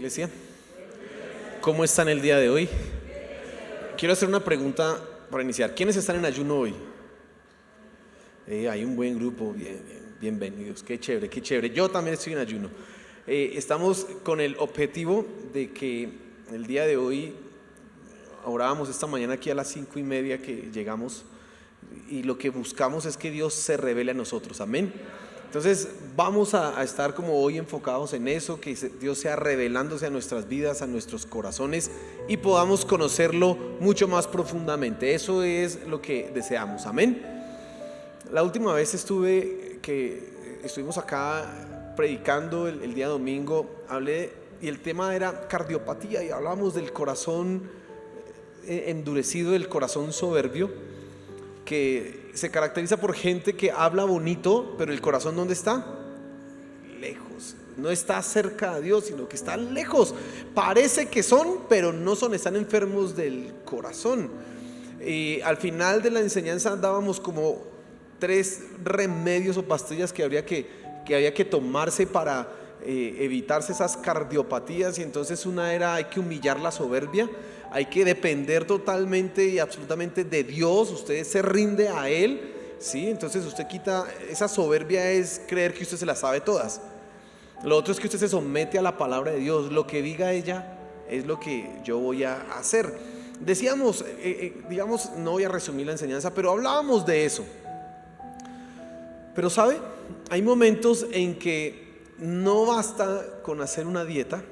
Iglesia, ¿cómo están el día de hoy? Quiero hacer una pregunta para iniciar. ¿Quiénes están en ayuno hoy? Hay un buen grupo, bienvenidos, qué chévere, qué chévere. Yo también estoy en ayuno. Estamos con el objetivo de que el día de hoy, orábamos esta mañana aquí a las 5:30 que llegamos, y lo que buscamos es que Dios se revele a nosotros, amén. Entonces vamos a estar como hoy enfocados en eso, que Dios sea revelándose a nuestras vidas, a nuestros corazones, y podamos conocerlo mucho más profundamente. Eso es lo que deseamos, amén. La última vez estuvimos acá predicando el día domingo, hablé y el tema era cardiopatía, y hablábamos del corazón endurecido, del corazón soberbio, que se caracteriza por gente que habla bonito, pero el corazón ¿dónde está? Lejos. No está cerca de Dios, sino que está lejos. Parece que son, pero no son, están enfermos del corazón. Y al final de la enseñanza dábamos como 3 remedios o pastillas que había que tomarse para evitarse esas cardiopatías. Y entonces una era: hay que humillar la soberbia, hay que depender totalmente y absolutamente de Dios. Usted se rinde a Él, ¿sí? Entonces usted quita esa soberbia, es creer que usted se las sabe todas. Lo otro es que usted se somete a la palabra de Dios. Lo que diga ella es lo que yo voy a hacer. Decíamos, digamos, no voy a resumir la enseñanza, pero hablábamos de eso. Pero ¿sabe? Hay momentos en que no basta con hacer una dieta,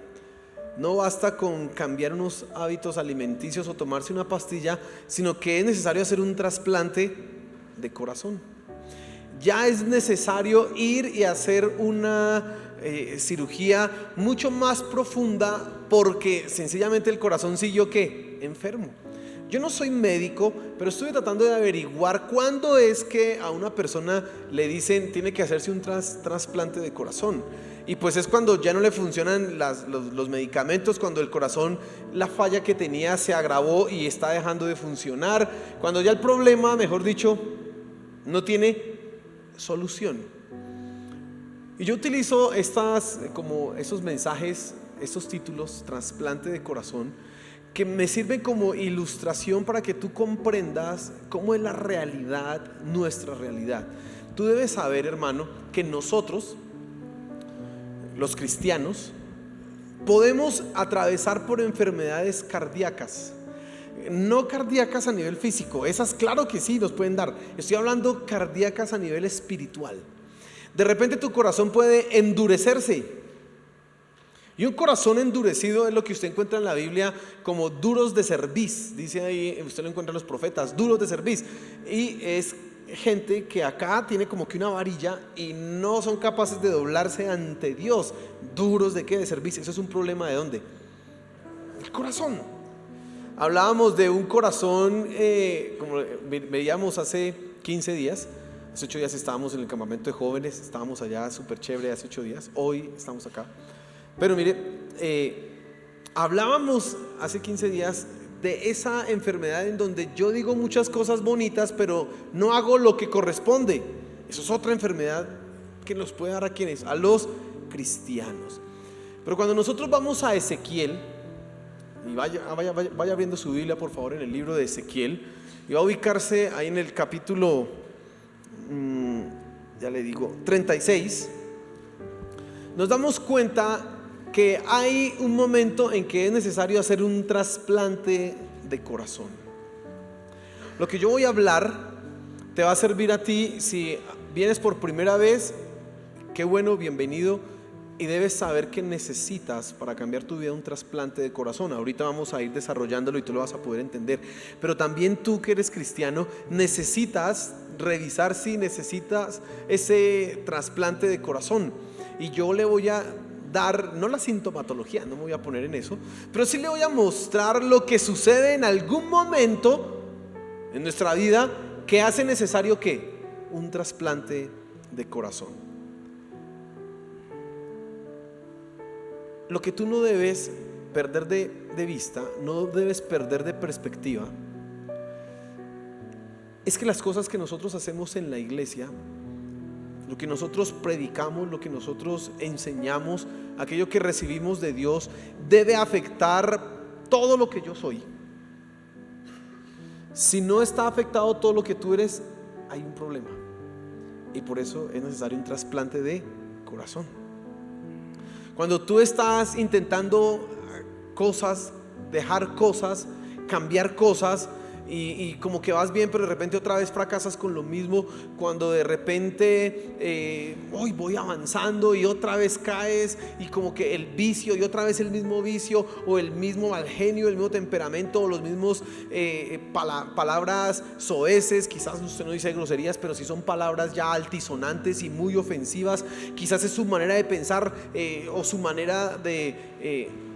no basta con cambiar unos hábitos alimenticios o tomarse una pastilla, sino que es necesario hacer un trasplante de corazón. Ya es necesario ir y hacer una cirugía mucho más profunda, porque sencillamente el corazón siguió ¿qué? Enfermo. Yo no soy médico, pero estuve tratando de averiguar cuándo es que a una persona le dicen tiene que hacerse un trasplante de corazón. Y pues es cuando ya no le funcionan los medicamentos, cuando el corazón, la falla que tenía se agravó y está dejando de funcionar, cuando ya el problema, mejor dicho, no tiene solución. Y yo utilizo como esos mensajes, estos títulos, trasplante de corazón, que me sirven como ilustración para que tú comprendas cómo es la realidad, nuestra realidad. Tú debes saber, hermano, que nosotros, los cristianos, podemos atravesar por enfermedades cardíacas. No cardíacas a nivel físico, esas claro que sí nos pueden dar. Estoy hablando cardíacas a nivel espiritual. De repente tu corazón puede endurecerse. Y un corazón endurecido es lo que usted encuentra en la Biblia como duros de cerviz. Dice ahí, usted lo encuentra en los profetas, duros de cerviz. Y es gente que acá tiene como que una varilla y no son capaces de doblarse ante Dios. ¿Duros de qué? De cerviz. Eso es un problema ¿de dónde? El corazón. Hablábamos de un corazón, como veíamos hace 15 días. Hace 8 días estábamos en el campamento de jóvenes, estábamos allá súper chévere hace 8 días. Hoy estamos acá. Pero mire, hablábamos hace 15 días de esa enfermedad en donde yo digo muchas cosas bonitas, pero no hago lo que corresponde. Eso es otra enfermedad que nos puede dar a quienes, a los cristianos. Pero cuando nosotros vamos a Ezequiel, y vaya abriendo su Biblia por favor en el libro de Ezequiel, y va a ubicarse ahí en el capítulo, ya le digo, 36, nos damos cuenta que hay un momento en que es necesario hacer un trasplante de corazón. Lo que yo voy a hablar te va a servir a ti si vienes por primera vez. Qué bueno, bienvenido. Y debes saber que necesitas para cambiar tu vida un trasplante de corazón. Ahorita vamos a ir desarrollándolo y tú lo vas a poder entender. Pero también tú que eres cristiano necesitas revisar si necesitas ese trasplante de corazón. Y yo le voy a dar, no la sintomatología, no me voy a poner en eso, pero sí le voy a mostrar lo que sucede en algún momento en nuestra vida que hace necesario ¿qué? Un trasplante de corazón. Lo que tú no debes perder de vista, no debes perder de perspectiva, es que las cosas que nosotros hacemos en la iglesia lo que nosotros predicamos, lo que nosotros enseñamos, aquello que recibimos de Dios, debe afectar todo lo que yo soy. Si no está afectado todo lo que tú eres, hay un problema. Y por eso es necesario un trasplante de corazón. Cuando tú estás intentando cosas, dejar cosas, cambiar cosas, y como que vas bien, pero de repente otra vez fracasas con lo mismo. Cuando de repente hoy voy avanzando y otra vez caes, y como que el vicio y otra vez el mismo vicio, o el mismo mal genio, el mismo temperamento, o los mismos palabras soeces. Quizás usted no dice groserías, pero si son palabras ya altisonantes y muy ofensivas, quizás es su manera de pensar, o su manera de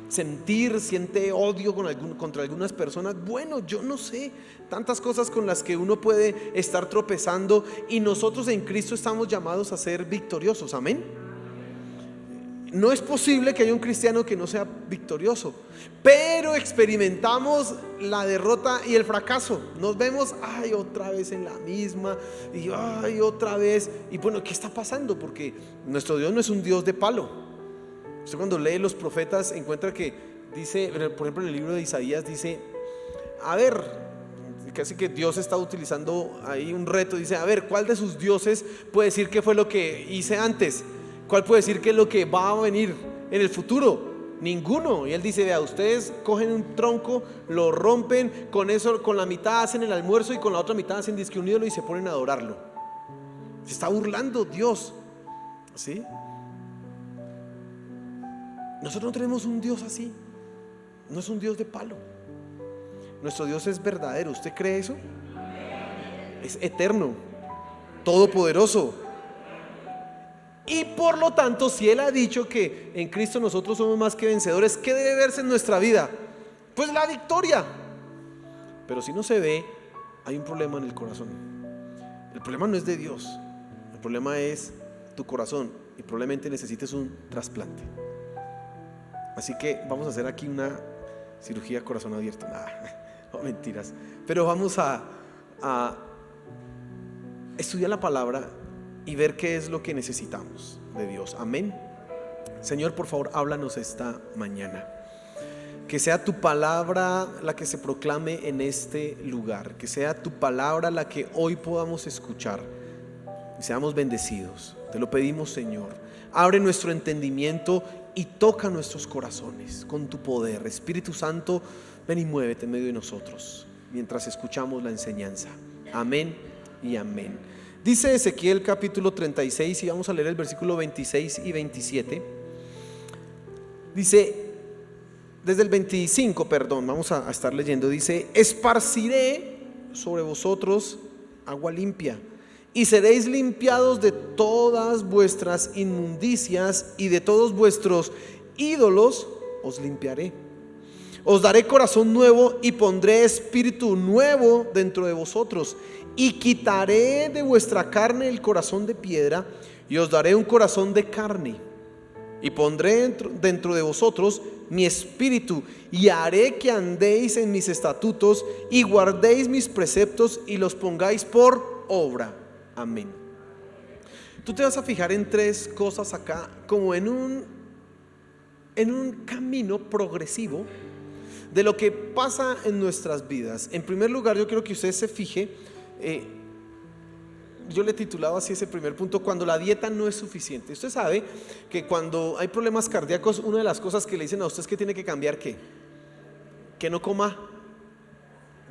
siente odio contra algunas personas. Bueno, yo no sé, tantas cosas con las que uno puede estar tropezando, y nosotros en Cristo estamos llamados a ser victoriosos. Amén. No es posible que haya un cristiano que no sea victorioso, pero experimentamos la derrota y el fracaso. Nos vemos, ay, otra vez en la misma, y ay, otra vez. Y bueno, ¿qué está pasando? Porque nuestro Dios no es un Dios de palo. Usted cuando lee los profetas encuentra que dice, por ejemplo en el libro de Isaías dice, a ver, casi que Dios está utilizando ahí un reto. Dice, a ver, ¿cuál de sus dioses puede decir qué fue lo que hice antes? ¿Cuál puede decir qué es lo que va a venir en el futuro? Ninguno. Y él dice, vea, ustedes cogen un tronco, lo rompen, con eso, con la mitad hacen el almuerzo y con la otra mitad hacen disque un ídolo y se ponen a adorarlo. Se está burlando Dios, ¿sí? Nosotros no tenemos un Dios así. No es un Dios de palo. Nuestro Dios es verdadero. ¿Usted cree eso? Es eterno, todopoderoso. Y por lo tanto, si Él ha dicho que en Cristo nosotros somos más que vencedores, ¿qué debe verse en nuestra vida? Pues la victoria. Pero si no se ve, hay un problema en el corazón. El problema no es de Dios. El problema es tu corazón, y probablemente necesites un trasplante. Así que vamos a hacer aquí una cirugía corazón abierto. No, mentiras. Pero vamos a estudiar la palabra y ver qué es lo que necesitamos de Dios. Amén. Señor, por favor, háblanos esta mañana. Que sea tu palabra la que se proclame en este lugar. Que sea tu palabra la que hoy podamos escuchar y seamos bendecidos. Te lo pedimos, Señor. Abre nuestro entendimiento y toca nuestros corazones con tu poder. Espíritu Santo, ven y muévete en medio de nosotros mientras escuchamos la enseñanza. Amén y amén. Dice Ezequiel capítulo 36, y vamos a leer el versículo 26 y 27. Dice, desde el 25, perdón, vamos a estar leyendo. Dice, esparciré sobre vosotros agua limpia, y seréis limpiados de todas vuestras inmundicias, y de todos vuestros ídolos os limpiaré. Os daré corazón nuevo y pondré espíritu nuevo dentro de vosotros, y quitaré de vuestra carne el corazón de piedra, y os daré un corazón de carne, y pondré dentro de vosotros mi espíritu, y haré que andéis en mis estatutos y guardéis mis preceptos y los pongáis por obra. Amén. Tú te vas a fijar en tres cosas acá, como en un camino progresivo de lo que pasa en nuestras vidas. En primer lugar, yo quiero que usted se fije, yo le he titulado así ese primer punto: cuando la dieta no es suficiente. Usted sabe que cuando hay problemas cardíacos, una de las cosas que le dicen a usted es que tiene que cambiar ¿qué? Que no coma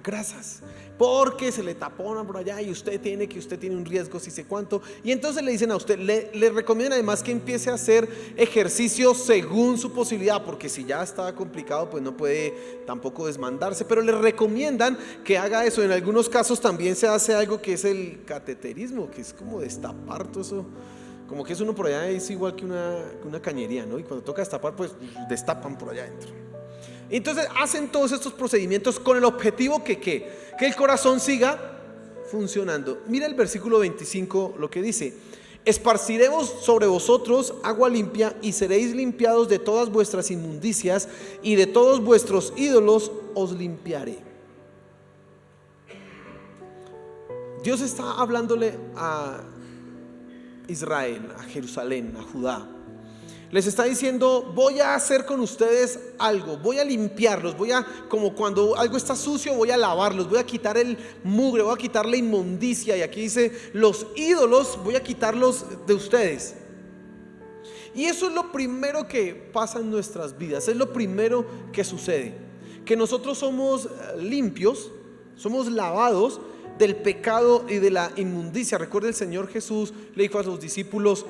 grasas, porque se le tapona por allá y usted tiene un riesgo, si sé cuánto. Y entonces le dicen a usted, le recomiendan además que empiece a hacer ejercicio según su posibilidad, porque si ya está complicado, pues no puede tampoco desmandarse, pero le recomiendan que haga eso. En algunos casos también se hace algo que es el cateterismo, que es como destapar todo eso, como que es uno por allá, es igual que una cañería, ¿no? Y cuando toca destapar, pues destapan por allá adentro. Entonces hacen todos estos procedimientos con el objetivo que el corazón siga funcionando. Mira el versículo 25 lo que dice: esparciremos sobre vosotros agua limpia, y seréis limpiados de todas vuestras inmundicias, y de todos vuestros ídolos os limpiaré. Dios está hablándole a Israel, a Jerusalén, a Judá. Les está diciendo: voy a hacer con ustedes algo, voy a limpiarlos, como cuando algo está sucio, voy a lavarlos, voy a quitar el mugre, voy a quitar la inmundicia. Y aquí dice: los ídolos voy a quitarlos de ustedes. Y eso es lo primero que pasa en nuestras vidas, es lo primero que sucede, que nosotros somos limpios, somos lavados del pecado y de la inmundicia. Recuerda, el Señor Jesús le dijo a sus discípulos,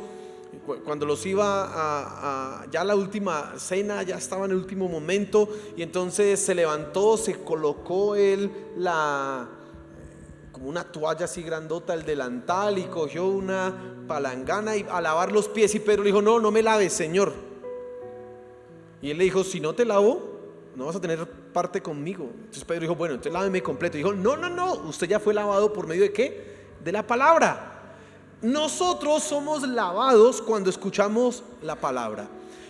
cuando los iba ya la última cena, ya estaba en el último momento, y entonces se levantó, se colocó él como una toalla así grandota, el delantal, y cogió una palangana y a lavar los pies. Y Pedro le dijo: no me laves, Señor. Y él le dijo: si no te lavo, no vas a tener parte conmigo. Entonces Pedro dijo: bueno, entonces láveme completo. Y dijo: no, usted ya fue lavado por medio de ¿qué? De la palabra. Nosotros somos lavados cuando escuchamos la palabra.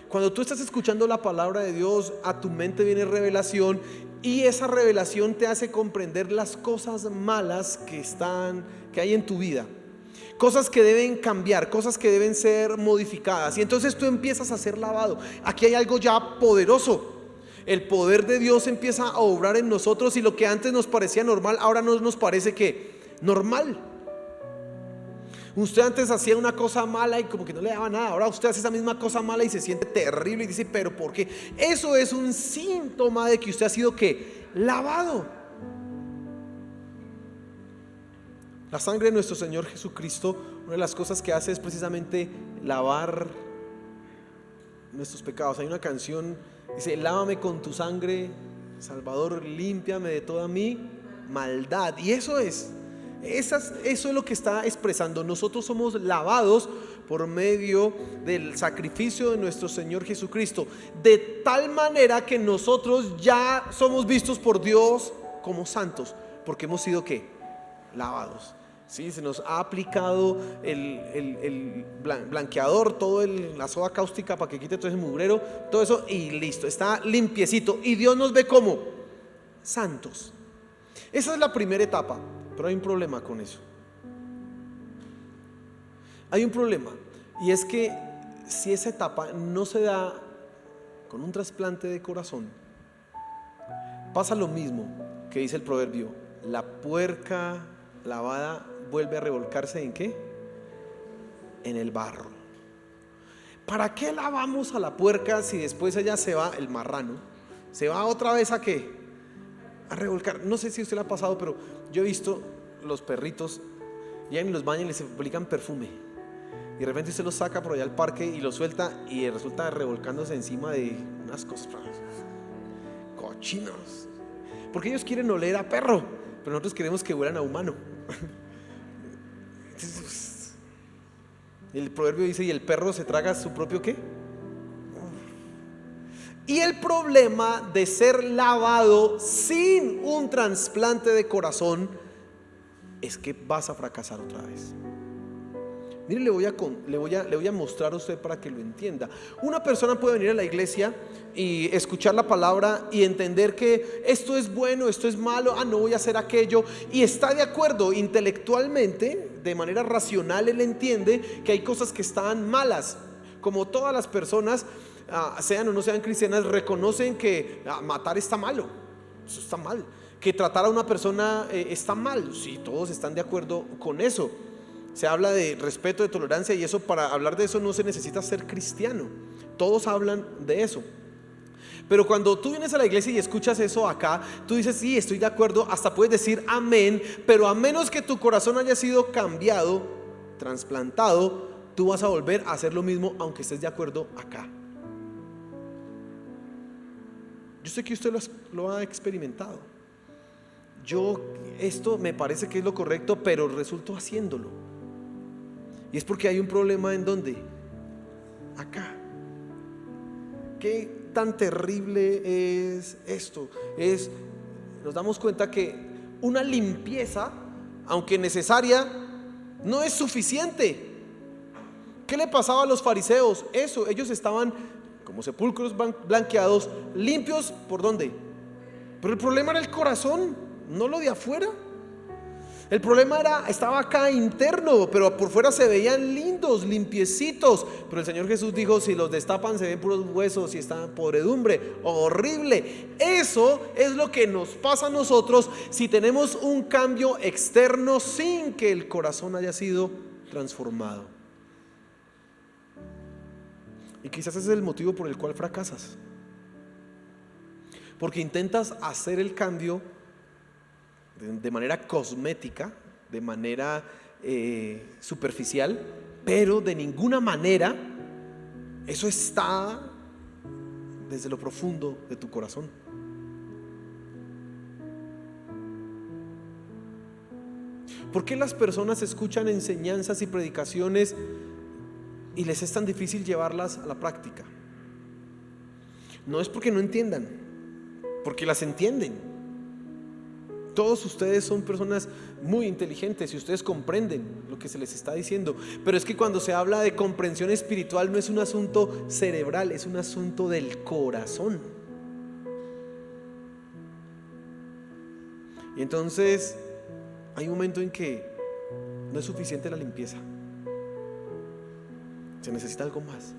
Cuando tú estás escuchando la palabra de Dios, a tu mente viene revelación, y esa revelación te hace comprender las cosas malas que hay en tu vida, cosas que deben cambiar, cosas que deben ser modificadas, y entonces tú empiezas a ser lavado. Aquí hay algo ya poderoso. El poder de Dios empieza a obrar en nosotros, y lo que antes nos parecía normal, ahora no nos parece que normal. Usted antes hacía una cosa mala y como que no le daba nada. Ahora usted hace esa misma cosa mala y se siente terrible y dice: pero ¿por qué? Eso es un síntoma de que usted ha sido ¿qué? Lavado. La sangre de nuestro Señor Jesucristo, una de las cosas que hace es precisamente lavar nuestros pecados. Hay una canción, dice: lávame con tu sangre, Salvador, límpiame de toda mi maldad. Y eso es lo que está expresando. Nosotros somos lavados por medio del sacrificio de nuestro Señor Jesucristo, de tal manera que nosotros ya somos vistos por Dios como santos, porque hemos sido ¿qué? Lavados. ¿Sí? Se nos ha aplicado el blanqueador, la soda cáustica para que quite todo ese mugrero, todo eso, y listo, está limpiecito, y Dios nos ve como santos. Esa es la primera etapa. Pero hay un problema con eso. Hay un problema, y es que si esa etapa no se da con un trasplante de corazón, pasa lo mismo que dice el proverbio: la puerca lavada vuelve a revolcarse ¿en qué? En el barro. ¿Para qué lavamos a la puerca si después ella se va, el marrano, se va otra vez a qué? A revolcar? No sé si a usted le ha pasado, pero yo he visto los perritos llegan y los bañan y les aplican perfume, y de repente usted los saca por allá al parque y los suelta y resulta revolcándose encima de unas cosas cochinos, porque ellos quieren oler a perro, pero nosotros queremos que huelan a humano. El proverbio dice: y el perro se traga su propio ¿qué? Y el problema de ser lavado sin un trasplante de corazón es que vas a fracasar otra vez. Mire, le voy a mostrar a usted para que lo entienda. Una persona puede venir a la iglesia y escuchar la palabra y entender que esto es bueno, esto es malo, no voy a hacer aquello, y está de acuerdo intelectualmente, de manera racional. Él entiende que hay cosas que están malas, como todas las personas, sean o no sean cristianas, reconocen que matar está malo, eso está mal, que tratar a una persona está mal. Sí, todos están de acuerdo con eso. Se habla de respeto, de tolerancia, y eso, para hablar de eso no se necesita ser cristiano. Todos hablan de eso. Pero cuando tú vienes a la iglesia y escuchas eso acá, tú dices: sí, estoy de acuerdo, hasta puedes decir amén, pero a menos que tu corazón haya sido cambiado, trasplantado, tú vas a volver a hacer lo mismo aunque estés de acuerdo acá. Yo sé que usted lo ha experimentado. Esto me parece que es lo correcto, pero resulto haciéndolo. Y es porque hay un problema. ¿En dónde? Acá. ¿Qué tan terrible es esto? Nos damos cuenta que una limpieza, aunque necesaria, no es suficiente. ¿Qué le pasaba a los fariseos? Eso, ellos estaban como sepulcros blanqueados, limpios. ¿Por dónde? Pero el problema era el corazón, no lo de afuera. El problema estaba acá interno, pero por fuera se veían lindos, limpiecitos. Pero el Señor Jesús dijo: si los destapan se ven puros huesos y está podredumbre, horrible. Eso es lo que nos pasa a nosotros si tenemos un cambio externo sin que el corazón haya sido transformado. Y quizás ese es el motivo por el cual fracasas, porque intentas hacer el cambio de manera cosmética, de manera superficial, pero de ninguna manera eso está desde lo profundo de tu corazón. ¿Por qué las personas escuchan enseñanzas y predicaciones y les es tan difícil llevarlas a la práctica? No es porque no entiendan, porque las entienden. Todos ustedes son personas muy inteligentes y ustedes comprenden lo que se les está diciendo, pero es que cuando se habla de comprensión espiritual no es un asunto cerebral, es un asunto del corazón. Y entonces hay un momento en que no es suficiente la limpieza, se necesita algo más.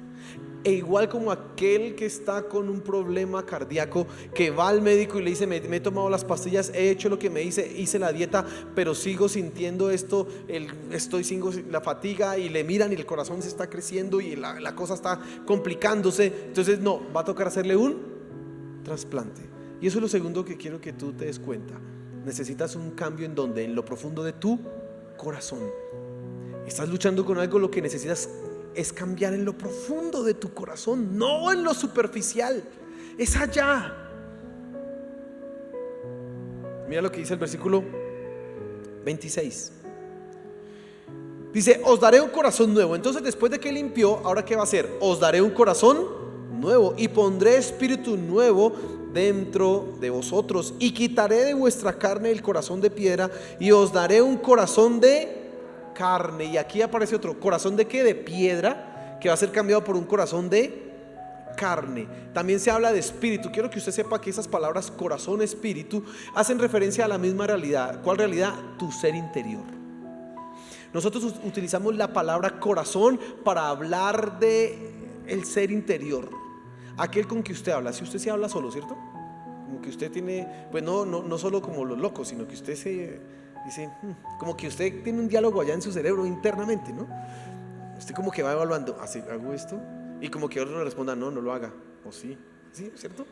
E igual como aquel que está con un problema cardíaco, que va al médico y le dice: me he tomado las pastillas, he hecho lo que me hice la dieta, pero sigo sintiendo esto, sigo la fatiga, y le miran y el corazón se está creciendo y la cosa está complicándose. Entonces no, va a tocar hacerle un trasplante. Y eso es lo segundo que quiero que tú te des cuenta. Necesitas un cambio en donde, en lo profundo de tu corazón. Estás luchando con algo, lo que necesitas es cambiar en lo profundo de tu corazón, no en lo superficial, es allá. Mira lo que dice el versículo 26. Dice: os daré un corazón nuevo. Entonces, después de que limpió, ¿ahora qué va a hacer? Os daré un corazón nuevo y pondré espíritu nuevo dentro de vosotros, y quitaré de vuestra carne el corazón de piedra y os daré un corazón de carne. Y aquí aparece otro corazón de ¿qué? De piedra, que va a ser cambiado por un corazón de carne. También se habla de espíritu. Quiero que usted sepa que esas palabras corazón, espíritu, hacen referencia a la misma realidad. ¿Cuál realidad? Tu ser interior. Nosotros utilizamos la palabra corazón para hablar de el ser interior, aquel con que usted habla. Si usted se habla solo, ¿cierto? Como que usted tiene, pues no solo como los locos, sino que usted se dice, como que usted tiene un diálogo allá en su cerebro internamente, ¿no? Usted como que va evaluando: ¿hago esto? Y como que otro le responda: no lo haga. O sí, ¿cierto?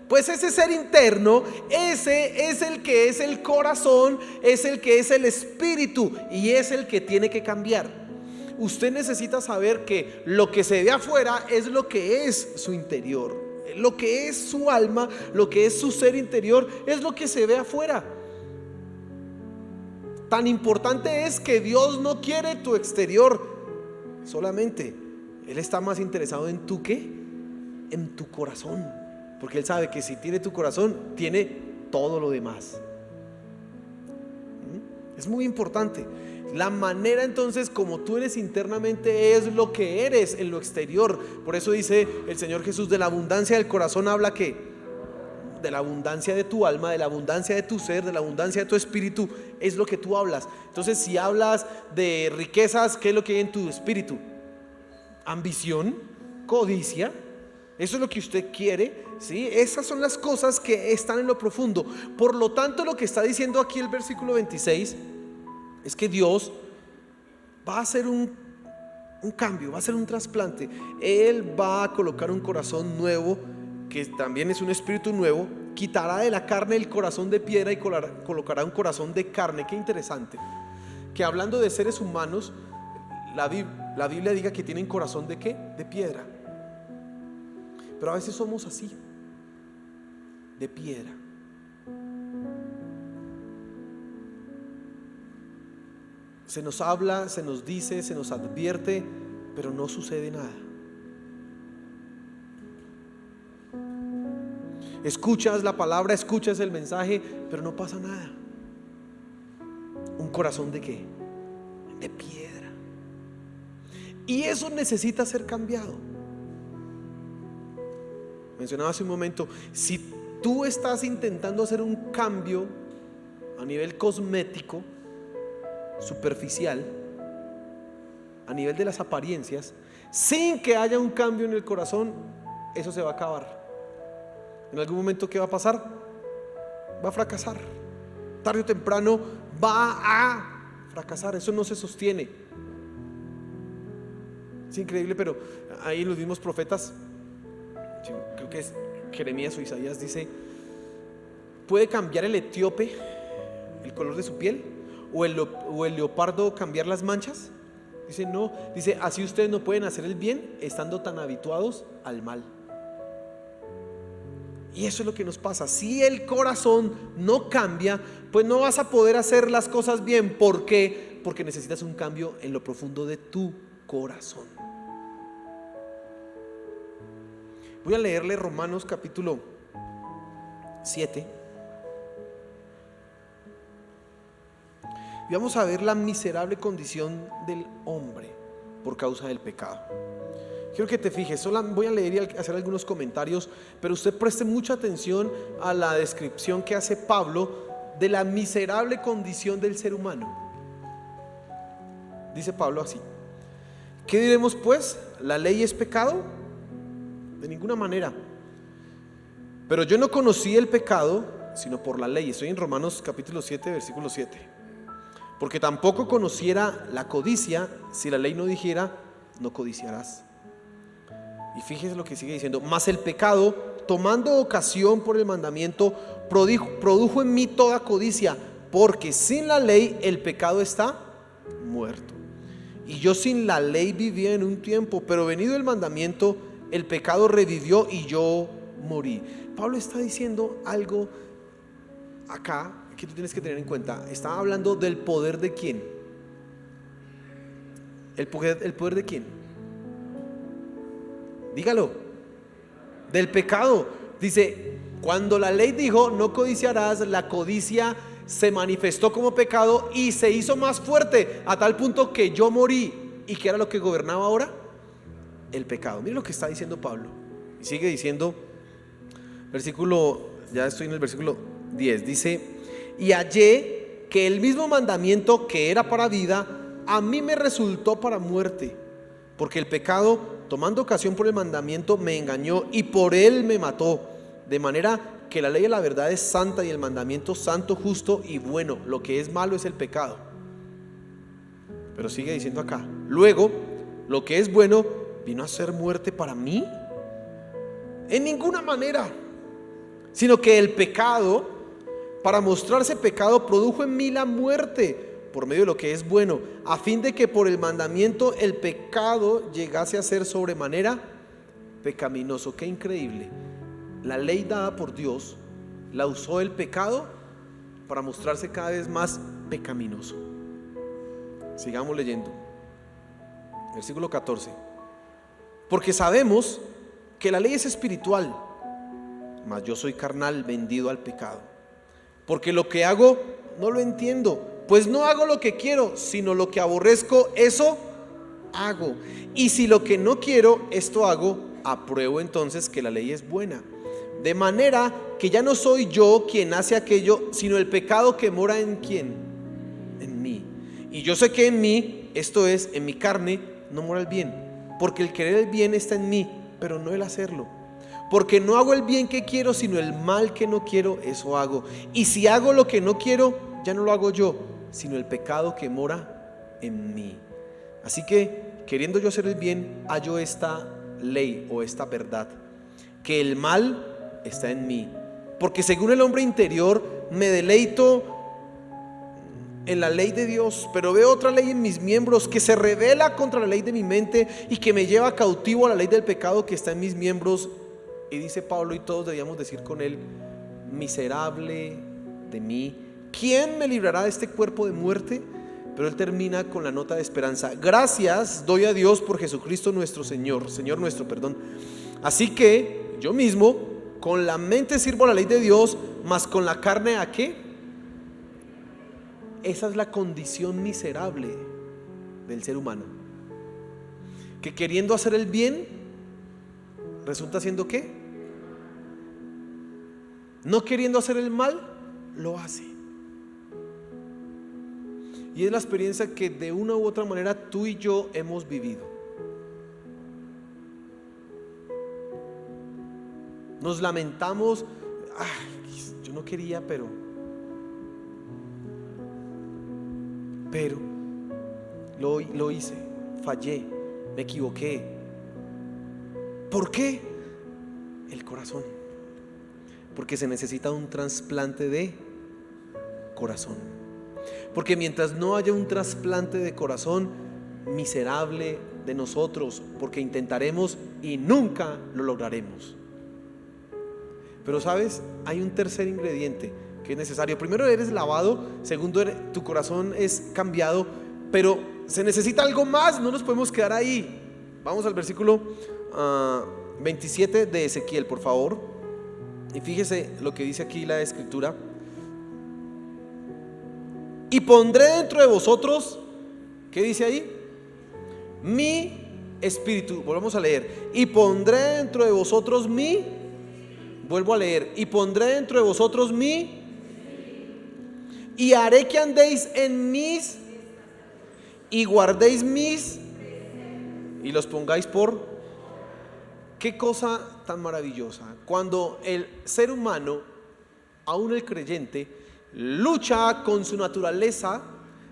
Pues ese ser interno, ese es el que es el corazón, es el que es el espíritu, y es el que tiene que cambiar. Usted necesita saber que lo que se ve afuera es lo que es su interior. Lo que es su alma, lo que es su ser interior, es lo que se ve afuera. Tan importante es que Dios no quiere tu exterior solamente. Él está más interesado en tu ¿qué? En tu corazón, porque Él sabe que si tiene tu corazón, tiene todo lo demás. Es muy importante. La manera entonces como tú eres internamente es lo que eres en lo exterior. Por eso dice el Señor Jesús: de la abundancia del corazón habla ¿qué? De la abundancia de tu alma, de la abundancia de tu ser, de la abundancia de tu espíritu, es lo que tú hablas. Entonces, si hablas de riquezas, ¿qué es lo que hay en tu espíritu? Ambición, codicia. Eso es lo que usted quiere, ¿sí? Esas son las cosas que están en lo profundo. Por lo tanto, lo que está diciendo aquí el versículo 26 es que Dios va a hacer un cambio, va a hacer un trasplante. Él va a colocar un corazón nuevo, que también es un espíritu nuevo. Quitará de la carne el corazón de piedra y colocará un corazón de carne. Qué interesante que, hablando de seres humanos, la Biblia diga que tienen corazón de ¿qué? De piedra. Pero a veces somos así, de piedra. Se nos habla, se nos dice, se nos advierte, pero no sucede nada. Escuchas la palabra, escuchas el mensaje, pero no pasa nada. ¿Un corazón de qué? De piedra. Y eso necesita ser cambiado. Mencionaba hace un momento, si tú estás intentando hacer un cambio a nivel cosmético, superficial, a nivel de las apariencias, sin que haya un cambio en el corazón, eso se va a acabar. En algún momento, ¿qué va a pasar? Va a fracasar. Tarde o temprano va a fracasar. Eso no se sostiene. Es increíble, pero ahí los mismos profetas, creo que es Jeremías o Isaías, dice: ¿puede cambiar el etíope el color de su piel? ¿O el leopardo cambiar las manchas? Dice no, dice así ustedes no pueden hacer el bien estando tan habituados al mal. Y eso es lo que nos pasa. Si el corazón no cambia, pues no vas a poder hacer las cosas bien. ¿Por qué? Porque necesitas un cambio en lo profundo de tu corazón. Voy a leerle Romanos capítulo 7. Y vamos a ver la miserable condición del hombre por causa del pecado. Quiero que te fijes, solo voy a leer y hacer algunos comentarios, pero usted preste mucha atención a la descripción que hace Pablo de la miserable condición del ser humano. Dice Pablo así: ¿qué diremos pues? ¿La ley es pecado? De ninguna manera. Pero yo no conocí el pecado sino por la ley. Estoy en Romanos capítulo 7, versículo 7. Porque tampoco conociera la codicia si la ley no dijera: no codiciarás. Y fíjese lo que sigue diciendo: mas el pecado, tomando ocasión por el mandamiento, produjo en mí toda codicia, porque sin la ley el pecado está muerto. Y yo sin la ley vivía en un tiempo, pero venido el mandamiento, el pecado revivió y yo morí. Pablo está diciendo algo acá que tú tienes que tener en cuenta. Está hablando del poder de quién. ¿El poder de quién? Dígalo. Del pecado. Dice: cuando la ley dijo no codiciarás, la codicia se manifestó como pecado y se hizo más fuerte a tal punto que yo morí. ¿Y qué era lo que gobernaba ahora? El pecado. Mire lo que está diciendo Pablo. Y sigue diciendo, ya estoy en el versículo 10. Dice: y hallé que el mismo mandamiento que era para vida, a mí me resultó para muerte, porque el pecado, tomando ocasión por el mandamiento, me engañó y por él me mató. De manera que la ley de la verdad es santa y el mandamiento santo, justo y bueno. Lo que es malo es el pecado. Pero sigue diciendo acá: luego, lo que es bueno vino a ser muerte para mí. En ninguna manera, sino que el pecado, para mostrarse pecado, produjo en mí la muerte por medio de lo que es bueno, a fin de que por el mandamiento el pecado llegase a ser sobremanera pecaminoso. Qué increíble. La ley dada por Dios la usó el pecado para mostrarse cada vez más pecaminoso. Sigamos leyendo. Versículo 14. Porque sabemos que la ley es espiritual, mas yo soy carnal, vendido al pecado. Porque lo que hago no lo entiendo, pues no hago lo que quiero, sino lo que aborrezco, eso hago. Y si lo que no quiero, esto hago, apruebo entonces que la ley es buena. De manera que ya no soy yo quien hace aquello, sino el pecado que mora en ¿quién? En mí. Y yo sé que en mí, esto es, en mi carne, no mora el bien. Porque el querer el bien está en mí, pero no el hacerlo. Porque no hago el bien que quiero, sino el mal que no quiero, eso hago. Y si hago lo que no quiero, ya no lo hago yo, sino el pecado que mora en mí. Así que, queriendo yo hacer el bien, hallo esta ley o esta verdad, que el mal está en mí. Porque según el hombre interior me deleito en la ley de Dios, pero veo otra ley en mis miembros que se rebela contra la ley de mi mente y que me lleva cautivo a la ley del pecado que está en mis miembros. Y dice Pablo, y todos debíamos decir con él: miserable de mí, ¿quién me librará de este cuerpo de muerte? Pero él termina con la nota de esperanza: gracias doy a Dios por Jesucristo nuestro Señor nuestro. Así que yo mismo con la mente sirvo a la ley de Dios, mas con la carne ¿a qué? Esa es la condición miserable del ser humano, que queriendo hacer el bien resulta haciendo ¿qué? No queriendo hacer el mal, lo hace. y es la experiencia que de una u otra manera tú y yo hemos vivido. Nos lamentamos, yo no quería, pero lo hice, fallé, me equivoqué. ¿Por qué? El corazón. Porque se necesita un trasplante de corazón. Porque mientras no haya un trasplante de corazón, miserable de nosotros, porque intentaremos y nunca lo lograremos. Pero sabes, hay un tercer ingrediente que es necesario. Primero, eres lavado. Segundo, tu corazón es cambiado. Pero se necesita algo más, no nos podemos quedar ahí. Vamos al versículo 27 de Ezequiel, por favor. Y fíjese lo que dice aquí la escritura. Y pondré dentro de vosotros, ¿qué dice ahí? Mi espíritu. Volvamos a leer. Y pondré dentro de vosotros vuelvo a leer. Y pondré dentro de vosotros y haré que andéis en mis y guardéis mis y los pongáis por. Qué cosa tan maravillosa cuando el ser humano, aún el creyente, lucha con su naturaleza,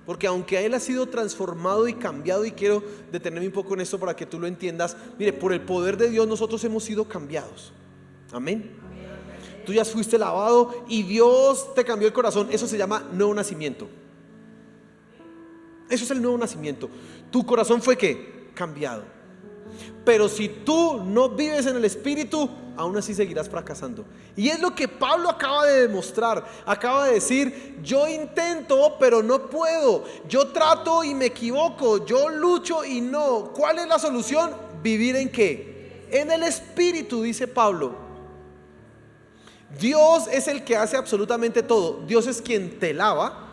porque aunque él ha sido transformado y cambiado, y quiero detenerme un poco en esto para que tú lo entiendas. Mire, por el poder de Dios nosotros hemos sido cambiados. Amén. Tú ya fuiste lavado y Dios te cambió el corazón. Eso se llama nuevo nacimiento. Eso es el nuevo nacimiento. Tu corazón fue ¿qué? Cambiado. Pero si tú no vives en el Espíritu, aún así seguirás fracasando. Y es lo que Pablo acaba de demostrar. Acaba de decir: yo intento pero no puedo, yo trato y me equivoco, yo lucho y no. ¿Cuál es la solución? ¿Vivir en qué? En el Espíritu, dice Pablo. Dios es el que hace absolutamente todo. Dios es quien te lava,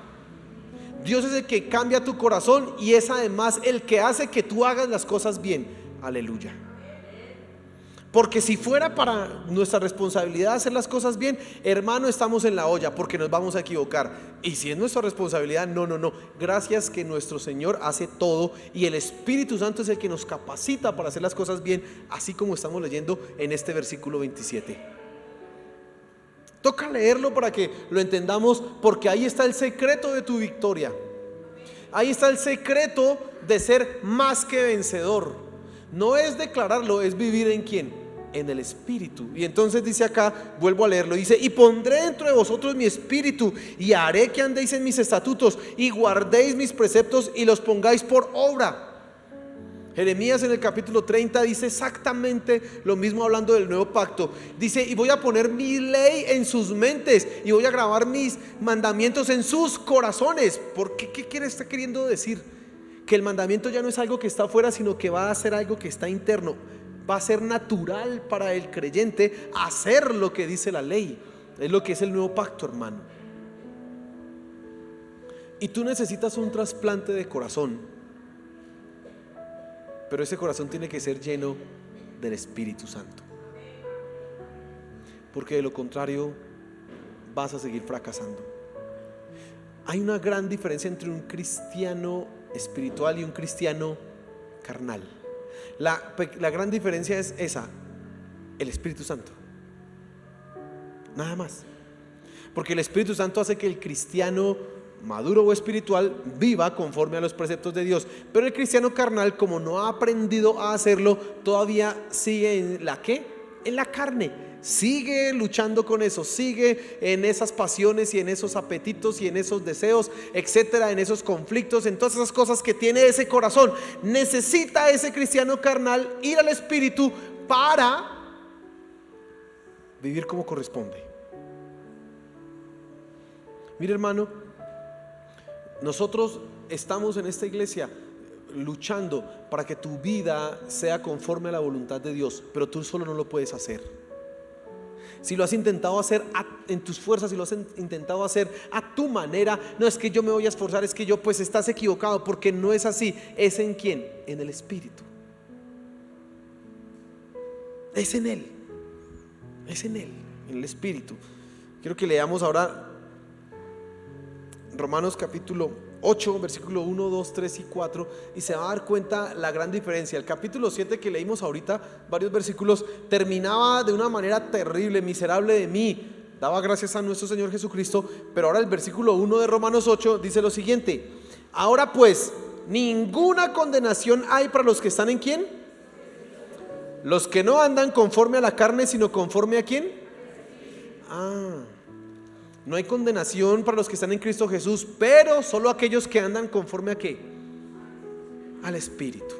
Dios es el que cambia tu corazón, y es además el que hace que tú hagas las cosas bien. Aleluya. Porque si fuera para nuestra responsabilidad hacer las cosas bien, hermano, estamos en la olla, porque nos vamos a equivocar. Y si es nuestra responsabilidad, no. Gracias que nuestro Señor hace todo, y el Espíritu Santo es el que nos capacita para hacer las cosas bien, así como estamos leyendo en este versículo 27. Toca leerlo para que lo entendamos, porque ahí está el secreto de tu victoria. Ahí está el secreto de ser más que vencedor. No es declararlo, es vivir en ¿quién? En el Espíritu. Y entonces dice acá, vuelvo a leerlo, dice: y pondré dentro de vosotros mi espíritu, y haré que andéis en mis estatutos, y guardéis mis preceptos, y los pongáis por obra. Jeremías en el capítulo 30 dice exactamente lo mismo, hablando del nuevo pacto. Dice: y voy a poner mi ley en sus mentes, y voy a grabar mis mandamientos en sus corazones. ¿Por qué? ¿Qué está queriendo decir? Que el mandamiento ya no es algo que está afuera, sino que va a ser algo que está interno. Va a ser natural para el creyente hacer lo que dice la ley. Es lo que es el nuevo pacto, hermano. Y tú necesitas un trasplante de corazón. Pero ese corazón tiene que ser lleno del Espíritu Santo, porque de lo contrario vas a seguir fracasando. Hay una gran diferencia entre un cristiano espiritual y un cristiano carnal. La gran diferencia es esa: el Espíritu Santo. Nada más. Porque el Espíritu Santo hace que el cristiano maduro o espiritual viva conforme a los preceptos de Dios. Pero el cristiano carnal, como no ha aprendido a hacerlo, todavía sigue en la ¿qué? En la carne. Sigue luchando con eso, sigue en esas pasiones y en esos apetitos y en esos deseos, etcétera, en esos conflictos, en todas esas cosas que tiene ese corazón. Necesita ese cristiano carnal ir al Espíritu para vivir como corresponde. Mira, hermano, nosotros estamos en esta iglesia luchando para que tu vida sea conforme a la voluntad de Dios, pero tú solo no lo puedes hacer. Si lo has intentado hacer en tus fuerzas, si lo has intentado hacer a tu manera, no es que yo me voy a esforzar, es que yo, pues estás equivocado, porque no es así. ¿Es en quién? En el Espíritu. Es en Él. Es en Él, en el Espíritu. Quiero que leamos ahora Romanos capítulo 8, versículo 1, 2, 3 y 4, y se va a dar cuenta la gran diferencia. El capítulo 7 que leímos ahorita, varios versículos, terminaba de una manera terrible: miserable de mí, daba gracias a nuestro Señor Jesucristo. Pero ahora el versículo 1 de Romanos 8 dice lo siguiente: ahora pues, ninguna condenación hay para los que están en ¿quién? Los que no andan conforme a la carne, sino conforme a ¿quién? No hay condenación para los que están en Cristo Jesús, pero solo aquellos que andan conforme a ¿qué? Al Espíritu.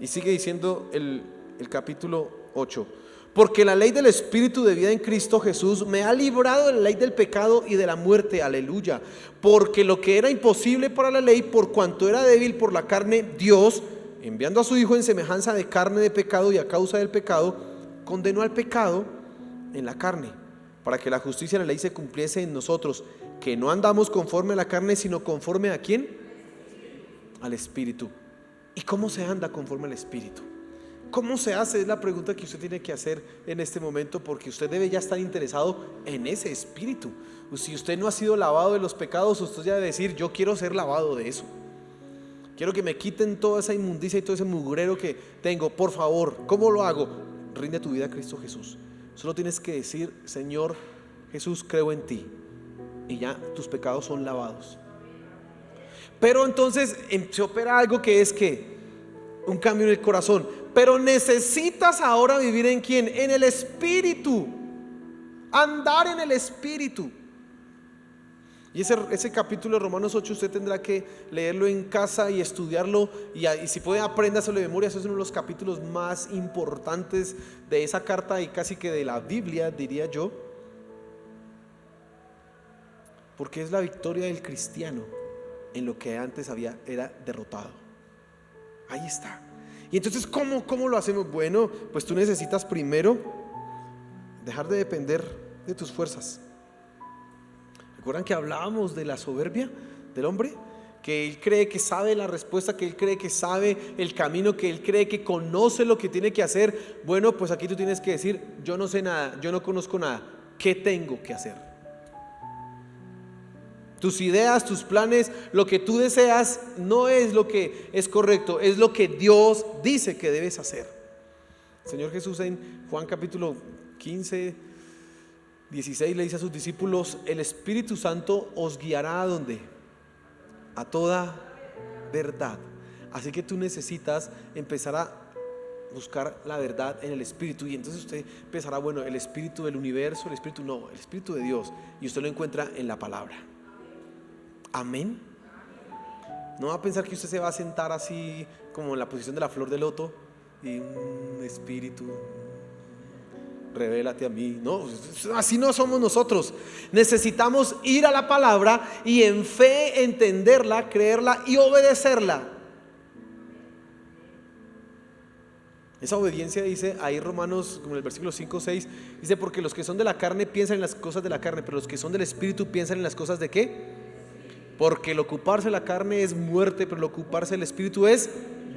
Y sigue diciendo el capítulo 8: porque la ley del Espíritu de vida en Cristo Jesús me ha librado de la ley del pecado y de la muerte. Aleluya. Porque lo que era imposible para la ley, por cuanto era débil por la carne, Dios, enviando a su Hijo en semejanza de carne de pecado y a causa del pecado, condenó al pecado en la carne, para que la justicia de la ley se cumpliese en nosotros, que no andamos conforme a la carne, sino conforme a ¿quién? Al Espíritu. ¿Y cómo se anda conforme al Espíritu? ¿Cómo se hace? Es la pregunta que usted tiene que hacer en este momento, porque usted debe ya estar interesado en ese Espíritu. Si usted no ha sido lavado de los pecados, usted ya debe decir: yo quiero ser lavado de eso. Quiero que me quiten toda esa inmundicia y todo ese mugrero que tengo. Por favor, ¿cómo lo hago? Rinde tu vida a Cristo Jesús. Solo tienes que decir: Señor Jesús, creo en ti, y ya tus pecados son lavados. Pero entonces se opera algo que es que un cambio en el corazón. Pero necesitas ahora vivir ¿en quién? En el Espíritu. Andar en el Espíritu. Y ese capítulo de Romanos 8 usted tendrá que leerlo en casa y estudiarlo, y si puede apréndaselo de memoria. Ese es uno de los capítulos más importantes de esa carta y casi que de la Biblia, diría yo, porque es la victoria del cristiano en lo que antes era derrotado. Ahí está. Y entonces ¿cómo lo hacemos? Bueno, pues tú necesitas primero dejar de depender de tus fuerzas. ¿Recuerdan que hablábamos de la soberbia del hombre? Que él cree que sabe la respuesta, que él cree que sabe el camino, que él cree que conoce lo que tiene que hacer. Bueno, pues aquí tú tienes que decir: yo no sé nada, yo no conozco nada. ¿Qué tengo que hacer? Tus ideas, tus planes, lo que tú deseas no es lo que es correcto, es lo que Dios dice que debes hacer. El Señor Jesús en Juan capítulo 15, 16 le dice a sus discípulos: el Espíritu Santo os guiará ¿a dónde? A toda verdad. Así que tú necesitas empezar a buscar la verdad en el Espíritu, y entonces usted empezará: bueno, el Espíritu del universo, el Espíritu de Dios, y usted lo encuentra en la palabra. Amén. No va a pensar que usted se va a sentar así como en la posición de la flor de loto y Espíritu, revélate a mí. No, así no somos nosotros. Necesitamos ir a la palabra y en fe entenderla, creerla y obedecerla. Esa obediencia, dice ahí Romanos, como en el versículo 5, 6, dice: porque los que son de la carne piensan en las cosas de la carne, pero los que son del Espíritu piensan en las cosas ¿de qué? Porque el ocuparse de la carne es muerte, pero el ocuparse del Espíritu es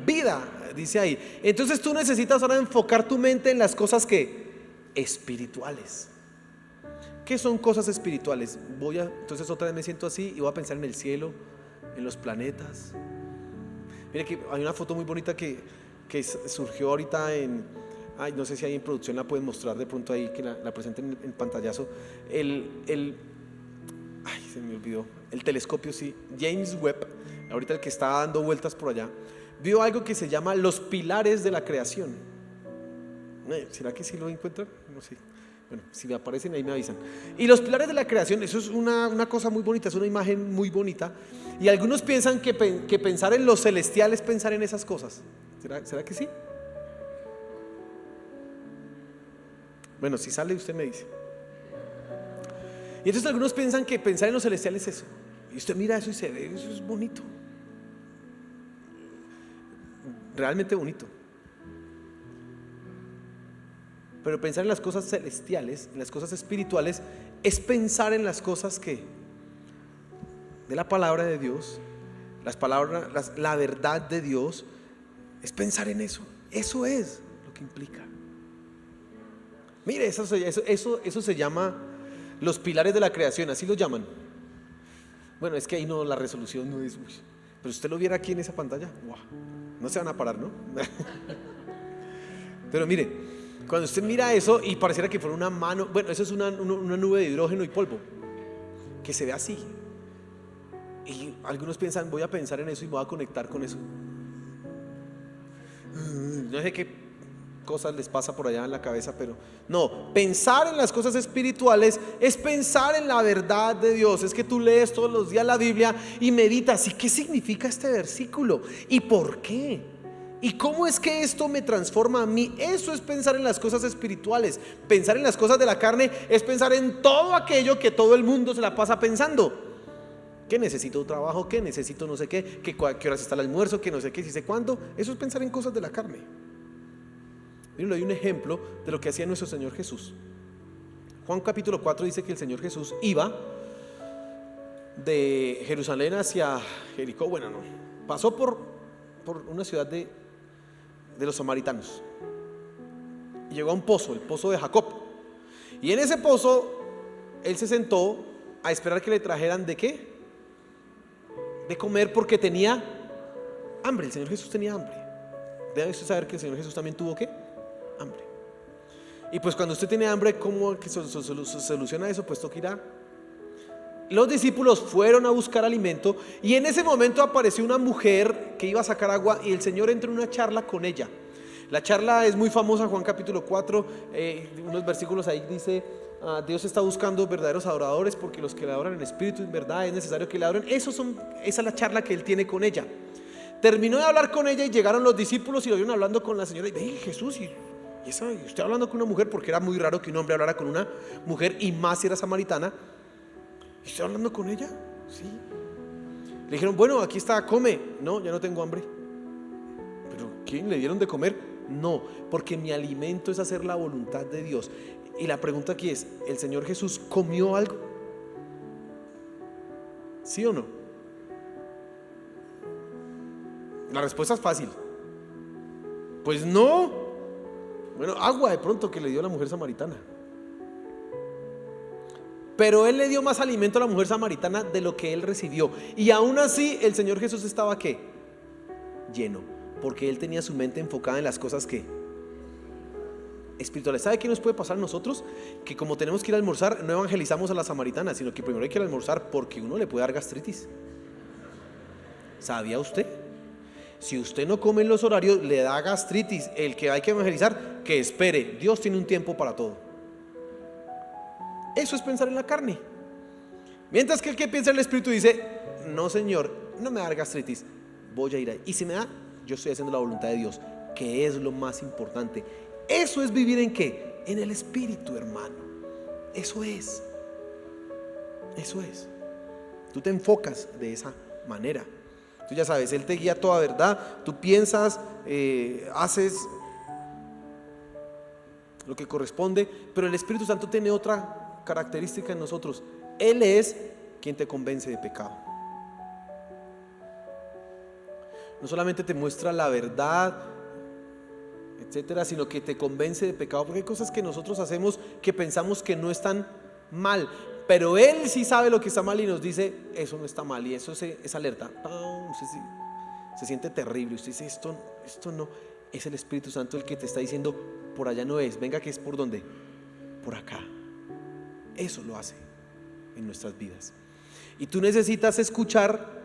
vida, dice ahí. Entonces tú necesitas ahora enfocar tu mente en las cosas que espirituales. ¿Qué son cosas espirituales? Entonces otra vez me siento así y voy a pensar en el cielo, en los planetas. Mire que hay una foto muy bonita que surgió ahorita no sé si ahí en producción la pueden mostrar de pronto ahí, que la presenten en pantallazo. Se me olvidó. El telescopio, sí. James Webb, ahorita el que está dando vueltas por allá, vio algo que se llama los pilares de la creación. ¿Será que sí lo encuentran? No sé. Bueno, si me aparecen ahí me avisan. Y los pilares de la creación, eso es una cosa muy bonita, es una imagen muy bonita. Y algunos piensan que pensar en los celestiales es pensar en esas cosas. ¿Será que sí? Bueno, si sale usted me dice. Y entonces algunos piensan que pensar en los celestiales es eso. Y usted mira eso y se ve, eso es bonito. Realmente bonito. Pero pensar en las cosas celestiales, en las cosas espirituales, es pensar en las cosas que de la palabra de Dios, la verdad de Dios, es pensar en eso. Eso es lo que implica. Mire, eso se llama los pilares de la creación, así lo llaman. Bueno, es que ahí no, la resolución no es, pero usted lo viera aquí en esa pantalla, ¡wow! No se van a parar, ¿no? Pero mire, cuando usted mira eso y pareciera que fuera una mano, bueno, eso es una nube de hidrógeno y polvo que se ve así. Y algunos piensan, voy a pensar en eso y voy a conectar con eso. No sé qué cosas les pasa por allá en la cabeza, pero no, pensar en las cosas espirituales es pensar en la verdad de Dios. Es que tú lees todos los días la Biblia y meditas, ¿y qué significa este versículo? ¿Y por qué? ¿Y cómo es que esto me transforma a mí? Eso es pensar en las cosas espirituales. Pensar en las cosas de la carne es pensar en todo aquello que todo el mundo se la pasa pensando. Que necesito un trabajo, que necesito no sé qué, que qué horas está el almuerzo, que no sé qué, si sé cuándo. Eso es pensar en cosas de la carne. Miren, le doy un ejemplo de lo que hacía nuestro Señor Jesús. Juan capítulo 4 dice que el Señor Jesús iba de Jerusalén hacia Jericó. Bueno, no, pasó por una ciudad de los samaritanos y llegó a un pozo, el pozo de Jacob. Y en ese pozo él se sentó a esperar que le trajeran ¿de qué? De comer, porque tenía hambre. El Señor Jesús tenía hambre. Debe usted saber que el Señor Jesús también tuvo ¿qué? Hambre. Y pues cuando usted tiene hambre, ¿cómo que se soluciona eso? Pues toca ir a... Los discípulos fueron a buscar alimento y en ese momento apareció una mujer que iba a sacar agua y el Señor entró en una charla con ella. La charla es muy famosa, Juan capítulo 4, unos versículos ahí dice: Dios está buscando verdaderos adoradores, porque los que le adoran en espíritu y en verdad es necesario que le adoren. Esa es la charla que él tiene con ella. Terminó de hablar con ella y llegaron los discípulos y lo vieron hablando con la señora. Y dije: Jesús, ¿y usted hablando con una mujer? Porque era muy raro que un hombre hablara con una mujer, y más si era samaritana. ¿Y usted hablando con ella? Sí. Le dijeron: bueno, aquí está, come. No, ya no tengo hambre. ¿Pero quién le dieron de comer? No, porque mi alimento es hacer la voluntad de Dios. Y la pregunta aquí es: ¿el Señor Jesús comió algo? ¿Sí o no? La respuesta es fácil. Pues no. Bueno, agua de pronto que le dio a la mujer samaritana. Pero él le dio más alimento a la mujer samaritana de lo que él recibió. Y aún así el Señor Jesús estaba ¿qué? Lleno, porque él tenía su mente enfocada en las cosas que espirituales. ¿Sabe qué nos puede pasar a nosotros? Que como tenemos que ir a almorzar, no evangelizamos a la samaritana, sino que primero hay que ir a almorzar, porque uno le puede dar gastritis. ¿Sabía usted? Si usted no come en los horarios, le da gastritis. El que hay que evangelizar, que espere. Dios tiene un tiempo para todo. Eso es pensar en la carne. Mientras que el que piensa en el espíritu dice: no, Señor, no me da gastritis, voy a ir ahí. Y si me da, yo estoy haciendo la voluntad de Dios, que es lo más importante. Eso es vivir ¿en qué? En el espíritu, hermano. Eso es. Tú te enfocas de esa manera. Tú ya sabes, Él te guía toda verdad. Tú piensas, haces lo que corresponde. Pero el Espíritu Santo tiene otra característica en nosotros. Él es quien te convence de pecado. No solamente te muestra la verdad, etcétera, sino que te convence de pecado, porque hay cosas que nosotros hacemos que pensamos que no están mal, pero Él sí sabe lo que está mal y nos dice: eso no está mal. Y eso es alerta. Se siente terrible. Usted dice: esto no. Es el Espíritu Santo el que te está diciendo: por allá no es, venga, que es por donde, por acá. Eso lo hace en nuestras vidas. Y tú necesitas escuchar,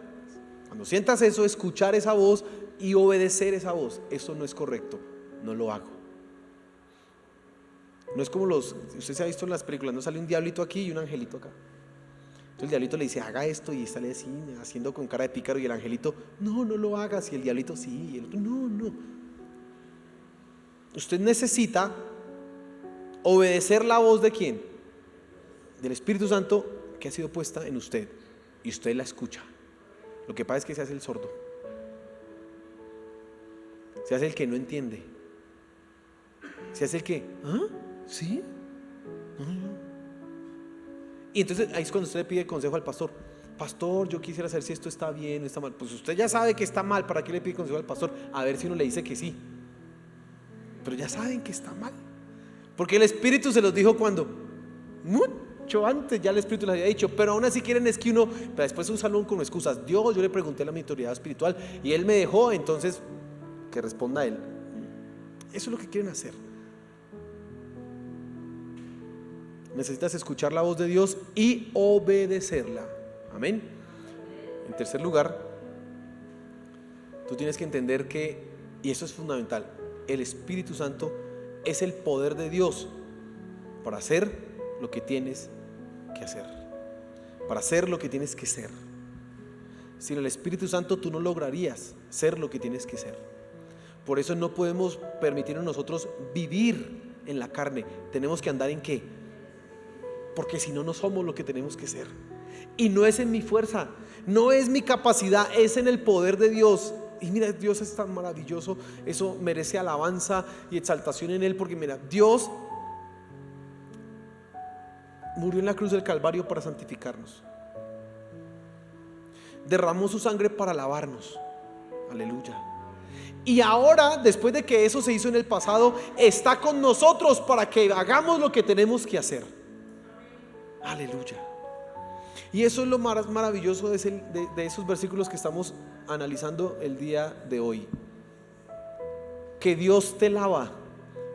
cuando sientas eso, escuchar esa voz y obedecer esa voz. Eso no es correcto, no lo hago. No es como usted se ha visto en las películas, no sale un diablito aquí y un angelito acá. Entonces el diablito le dice: haga esto, y sale así, haciendo con cara de pícaro, y el angelito: no lo hagas. Y el diablito: sí. Y el otro: no. Usted necesita obedecer la voz ¿de quién? Del Espíritu Santo, que ha sido puesta en usted, y usted la escucha. Lo que pasa es que se hace el sordo, se hace el que no entiende, se hace el que ¿sí? Y entonces ahí es cuando usted le pide consejo al pastor: pastor, yo quisiera saber si esto está bien o está mal. Pues usted ya sabe que está mal, ¿para qué le pide consejo al pastor? A ver si uno le dice que sí. Pero ya saben que está mal, porque el Espíritu se los dijo cuando mucho antes, ya el Espíritu les había dicho, pero aún así quieren es que uno, pero después un salón con excusas. Dios, yo le pregunté a la autoridad espiritual y Él me dejó, entonces que responda Él. Eso es lo que quieren hacer. Necesitas escuchar la voz de Dios y obedecerla. Amén. En tercer lugar, tú tienes que entender que, y eso es fundamental, el Espíritu Santo es el poder de Dios para hacer lo que tienes que hacer, para ser lo que tienes que ser. Sin el Espíritu Santo tú no lograrías ser lo que tienes que ser. Por eso no podemos permitirnos nosotros vivir en la carne. Tenemos que andar en ¿qué? Porque si no, no somos lo que tenemos que ser. Y no es en mi fuerza, no es mi capacidad, es en el poder de Dios. Y mira, Dios es tan maravilloso. Eso merece alabanza y exaltación en Él. Porque mira, Dios murió en la cruz del Calvario para santificarnos, derramó su sangre para lavarnos. Aleluya. Y ahora, después de que eso se hizo en el pasado, está con nosotros para que hagamos lo que tenemos que hacer. Aleluya. Y eso es lo más maravilloso de esos versículos que estamos analizando el día de hoy. Que Dios te lava,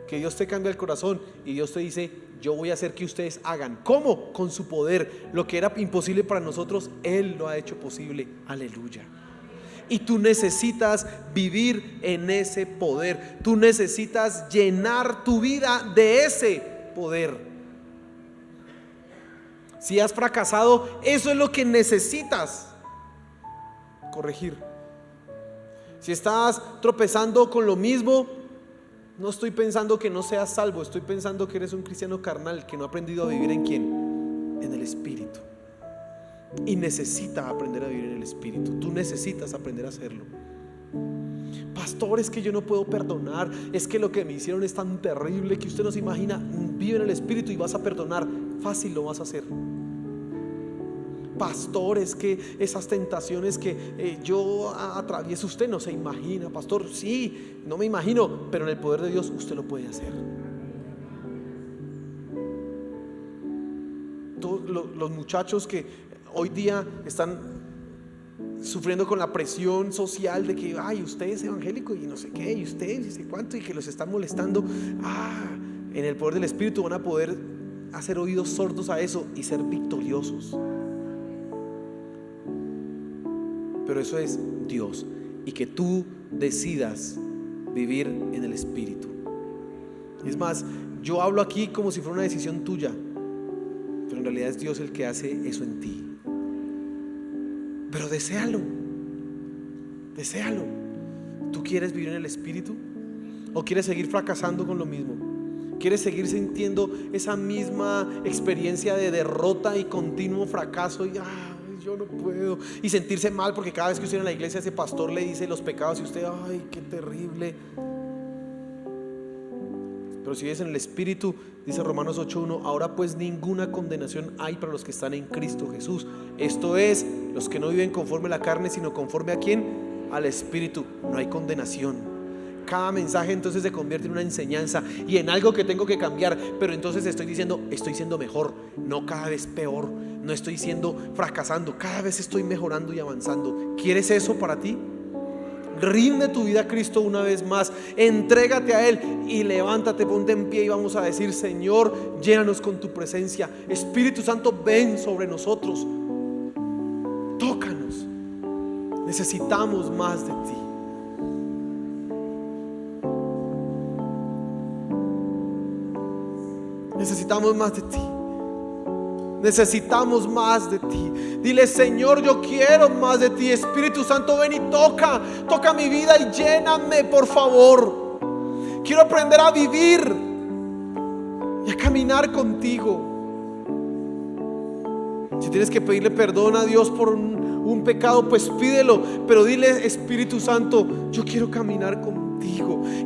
que Dios te cambia el corazón y Dios te dice: yo voy a hacer que ustedes hagan. ¿Cómo? Con su poder. Lo que era imposible para nosotros, Él lo ha hecho posible. Aleluya. Y tú necesitas vivir en ese poder. Tú necesitas llenar tu vida de ese poder. Si has fracasado, eso es lo que necesitas corregir. Si estás tropezando con lo mismo, no estoy pensando que no seas salvo, estoy pensando que eres un cristiano carnal que no ha aprendido a vivir ¿en quién? En el Espíritu. Y necesita aprender a vivir en el Espíritu. Tú necesitas aprender a hacerlo. Pastor, es que yo no puedo perdonar, es que lo que me hicieron es tan terrible que usted no se imagina. Vive en el Espíritu y vas a perdonar. Fácil lo vas a hacer. Pastor, es que esas tentaciones que yo atravieso, usted no se imagina. Pastor, sí, no me imagino, pero en el poder de Dios usted lo puede hacer. Todos los muchachos que hoy día están sufriendo con la presión social de que ay, usted es evangélico y no sé qué, y usted no sé cuánto, y que los están molestando, en el poder del Espíritu van a poder hacer oídos sordos a eso y ser victoriosos. Pero eso es Dios, y que tú decidas vivir en el Espíritu. Es más, yo hablo aquí como si fuera una decisión tuya, pero en realidad es Dios el que hace eso en ti. Pero deséalo. ¿Tú quieres vivir en el Espíritu? ¿O quieres seguir fracasando con lo mismo? ¿Quieres seguir sintiendo esa misma experiencia de derrota y continuo fracaso? Y yo no puedo. Y sentirse mal porque cada vez que usted en la iglesia ese pastor le dice los pecados y usted, ay, qué terrible. Pero si vives en el Espíritu, dice Romanos 8:1, ahora pues ninguna condenación hay para los que están en Cristo Jesús. Esto es, los que no viven conforme a la carne, sino conforme ¿a quién? Al Espíritu. No hay condenación. Cada mensaje entonces se convierte en una enseñanza y en algo que tengo que cambiar. Pero entonces estoy diciendo, estoy siendo mejor, no cada vez peor. No estoy siendo fracasando, cada vez estoy mejorando y avanzando. ¿Quieres eso para ti? Rinde tu vida a Cristo una vez más, entrégate a Él y levántate, ponte en pie y vamos a decir: Señor, llénanos con tu presencia. Espíritu Santo, ven sobre nosotros, tócanos. Necesitamos más de ti. Necesitamos más de ti. Necesitamos más de ti. Dile: Señor, yo quiero más de ti. Espíritu Santo, ven y toca mi vida y lléname, por favor. Quiero aprender a vivir y a caminar contigo. Si tienes que pedirle perdón a Dios por un pecado, pues pídelo, pero dile: Espíritu Santo, yo quiero caminar contigo.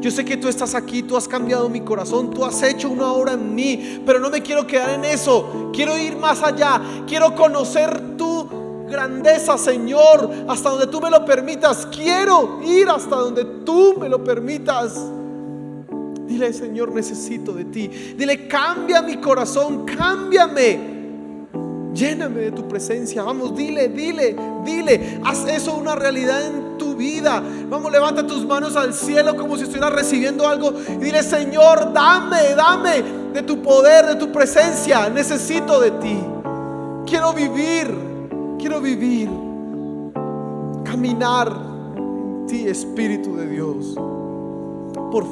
Yo sé que tú estás aquí, tú has cambiado mi corazón, tú has hecho una obra en mí, pero no me quiero quedar en eso. Quiero ir más allá, quiero conocer tu grandeza, Señor, hasta donde tú me lo permitas. Quiero ir hasta donde tú me lo permitas. Dile: Señor, necesito de ti. Dile: cambia mi corazón, cámbiame lléname de tu presencia. Vamos, dile, haz eso una realidad en tu vida. Vamos, levanta tus manos al cielo como si estuvieras recibiendo algo y dile: Señor, dame de tu poder, de tu presencia. Necesito de ti. Quiero vivir, caminar en ti, Espíritu de Dios. Por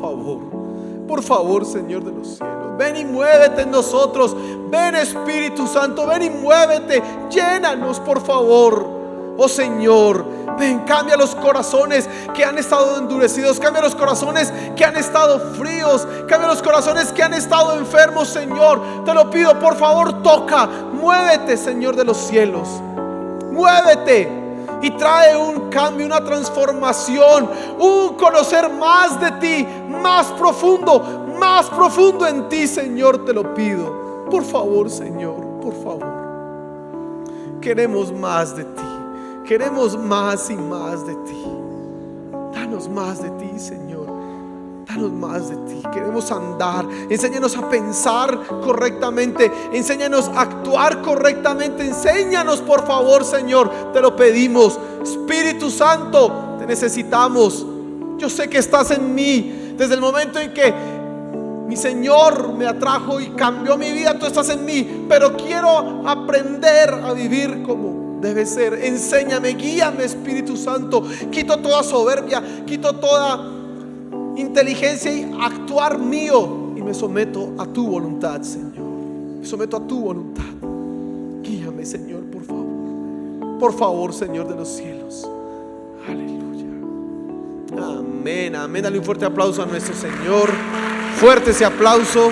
favor, Señor de los cielos, ven y muévete en nosotros. Ven, Espíritu Santo, ven y muévete. Llénanos, por favor. Oh Señor, ven, cambia los corazones que han estado endurecidos, cambia los corazones que han estado fríos, cambia los corazones que han estado enfermos, Señor. Te lo pido, por favor, toca, muévete, Señor de los cielos. Muévete y trae un cambio, una transformación, un conocer más de ti, más profundo en ti, Señor, te lo pido. Por favor, Señor, por favor. Queremos más de ti, queremos más y más de ti. Danos más de ti, Señor. Danos más de ti. Queremos andar. Enséñanos a pensar correctamente. Enséñanos a actuar correctamente. Enséñanos, por favor, Señor. Te lo pedimos. Espíritu Santo, te necesitamos. Yo sé que estás en mí. Desde el momento en que mi Señor me atrajo y cambió mi vida, tú estás en mí. Pero quiero aprender a vivir como debe ser. Enséñame, guíame, Espíritu Santo. Quito toda soberbia, quito toda inteligencia y actuar mío, y me someto a tu voluntad, Señor. Me someto a tu voluntad. Guíame, Señor, por favor. Por favor, Señor de los cielos. Aleluya. Amén, amén. Dale un fuerte aplauso a nuestro Señor. Fuerte ese aplauso.